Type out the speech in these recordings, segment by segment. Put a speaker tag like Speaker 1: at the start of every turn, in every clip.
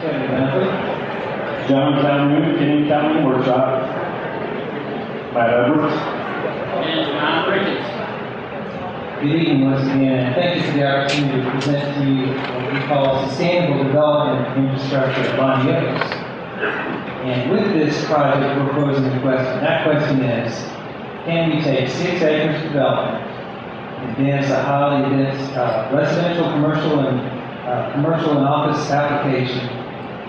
Speaker 1: John Calhoun, Kennon County Workshop. Matt Edwards.
Speaker 2: And John Ricketts.
Speaker 3: Good evening once again, and thank you for the opportunity to present to you what we call Sustainable Development Infrastructure at Bonny Oaks. And with this project, we're posing a question. That question is, can we take 6 acres of development, advance a highly dense residential, commercial, and office application,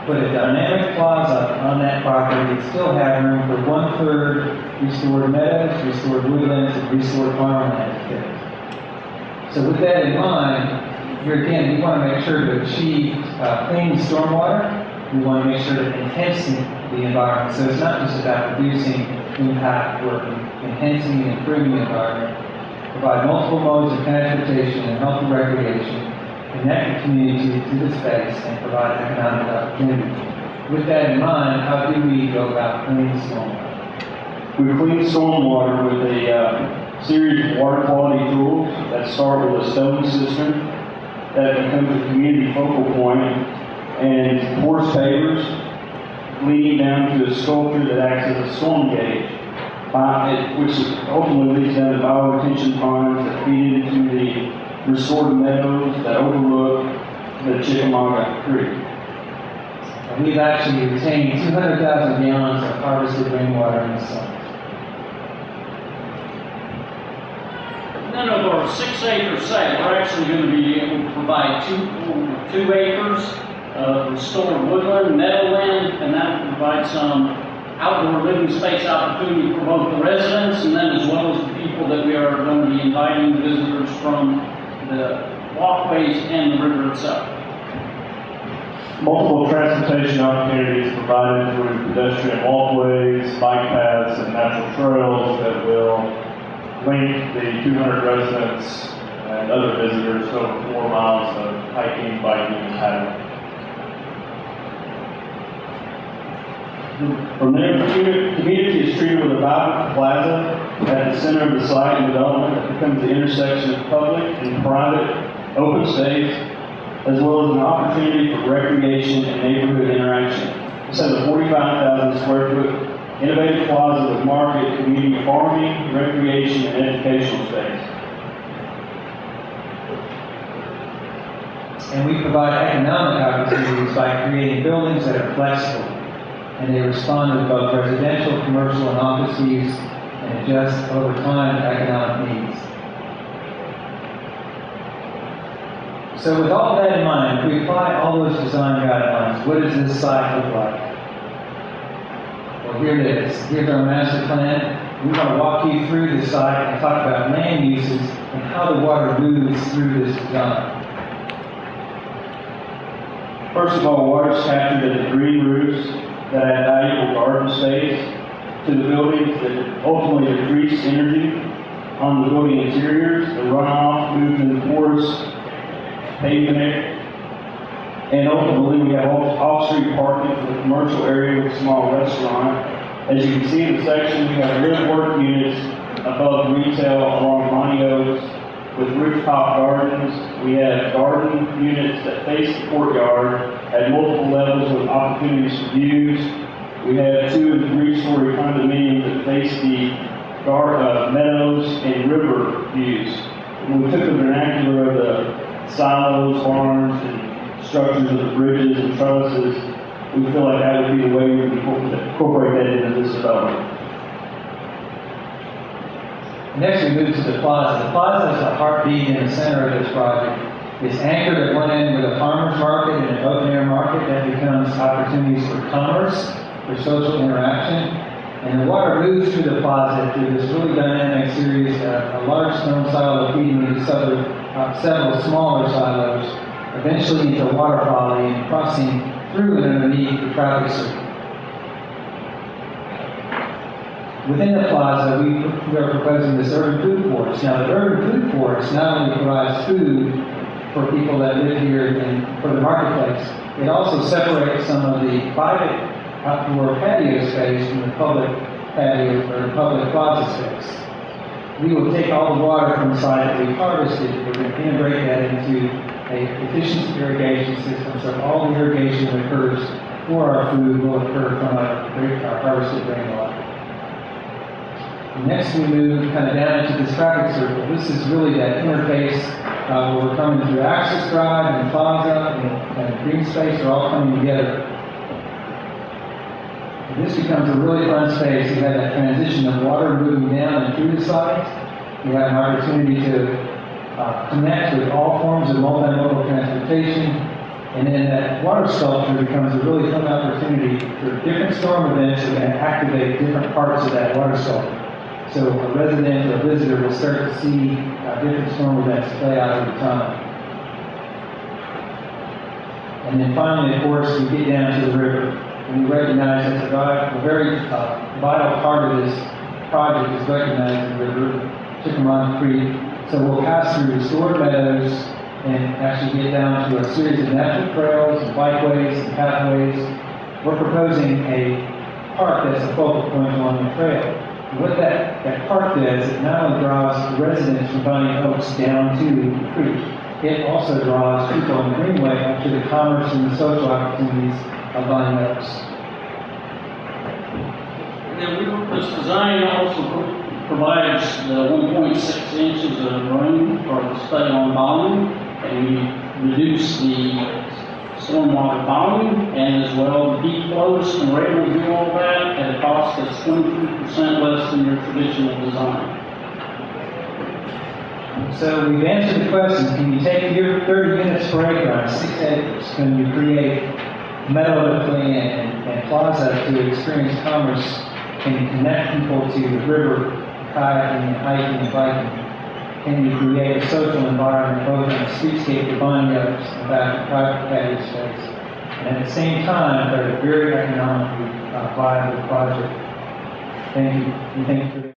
Speaker 3: put a dynamic plaza on that property and still have room for 1/3 restored meadows, restored woodlands, and restored farmland? So with that in mind, here again, we want to make sure to achieve clean stormwater. We want to make sure to enhance the environment. So it's not just about reducing impact, we're enhancing and improving the environment, provide multiple modes of transportation and healthy recreation, connect the community to the space, and provide economic opportunity. With that in mind, how do we go about cleaning stormwater?
Speaker 1: We clean stormwater with a series of water quality tools that start with a stone cistern that becomes a community focal point, and porous pavers leading down to a sculpture that acts as a storm gauge, which ultimately leads down to bioretention ponds that feed into the restored meadows that overlook the Chickamauga Creek.
Speaker 3: And we've actually retained 200,000 gallons of harvested rainwater in the summer.
Speaker 2: None of our 6-acre site, we're actually going to be able to provide 2 acres of restored woodland, meadowland, and that will provide some outdoor living space opportunity for both the residents and then as well as the people that we are going to be inviting visitors from the walkways and the river itself.
Speaker 1: Multiple transportation opportunities provided through pedestrian walkways, bike paths, and natural trails that will link the 200 residents and other visitors to over 4 miles of hiking, biking, and paddling. From there, the community is treated with a vibrant plaza at the center of the site and development that becomes the intersection of public and private open space, as well as an opportunity for recreation and neighborhood interaction. This has a 45,000 square foot innovative plaza with market, community farming, recreation, and educational space.
Speaker 3: And we provide economic opportunities by creating buildings that are flexible, and they respond to both residential, commercial, and office use, and adjust over time to economic needs. So with all that in mind, if we apply all those design guidelines, what does this site look like? Well, here it is. Here's our master plan. We want to walk you through the site and talk about land uses and how the water moves through this design.
Speaker 1: First of all, water is captured at the green roofs that add valuable garden space to the buildings that ultimately decrease energy on the building interiors. The runoff moves in porous pavement, and ultimately we have off-street parking for the commercial area with a small restaurant. As you can see in the section, we have live work units above retail along Bonny Oaks with rooftop gardens. We have garden units that face the courtyard at multiple levels with opportunities for views. We have 2- and 3-story condominiums that face the meadows and river views. When we took the vernacular of the silos, barns, and structures of the bridges and trellises, we feel like that would be the way we would incorporate that into this development.
Speaker 3: Next, we move to the plaza. The plaza is the heartbeat in the center of this project. It's anchored at one end with a farmer's market and an open-air market that becomes opportunities for commerce, for social interaction, and the water moves through the plaza through this really dynamic series of a large stone silo feeding into several smaller silos, eventually into a waterfall and crossing through and underneath the traffic circle. Within the plaza, we are proposing this urban food forest. Now, the urban food forest not only provides food for people that live here and for the marketplace, it also separates some of the private outdoor patio space from the public patio or public plaza space. We will take all the water from the site that we've harvested, we're going to integrate that into efficient irrigation system, so all the irrigation that occurs for our food will occur from our harvested rainwater. Next, we move kind of down into this traffic circle. This is really that interface where we're coming through Access Drive and Plaza and Green Space are all coming together. And this becomes a really fun space. You have that transition of water moving down and through the sites. You have an opportunity to connect with all forms of multimodal transportation. And then that water sculpture becomes a really fun opportunity for different storm events that can activate different parts of that water sculpture. So a resident or a visitor will start to see different storm events play out over time. And then finally, of course, we get down to the river. And we recognize that's a very vital part of this project is recognizing the river, Chickamauga Creek. So we'll pass through restored meadows and actually get down to a series of natural trails and bikeways and pathways. We're proposing a park that's a focal point along the trail. And what that park does, it not only draws residents from Bonny Oaks down to the creek, it also draws people on the Greenway up to the commerce and the social opportunities of Bonny Oaks.
Speaker 2: And then this design also provides the 1.6 inches of room for the stay on volume, and we reduce the stormwater volume, and as well the deep flows, and we're able to do all that at a cost that's 23% less than your traditional design.
Speaker 3: So we've answered the question, can you take your 30 units per acre on 6 acres? Can you create meadowlands and plaza to experience commerce? Can you connect people to the river, kayaking and hiking and biking? Can you create a social environment both in the streetscape of Bonny Oaks and back to private patio space? And at the same time, they're a very economically viable project. Thank you. And thank you for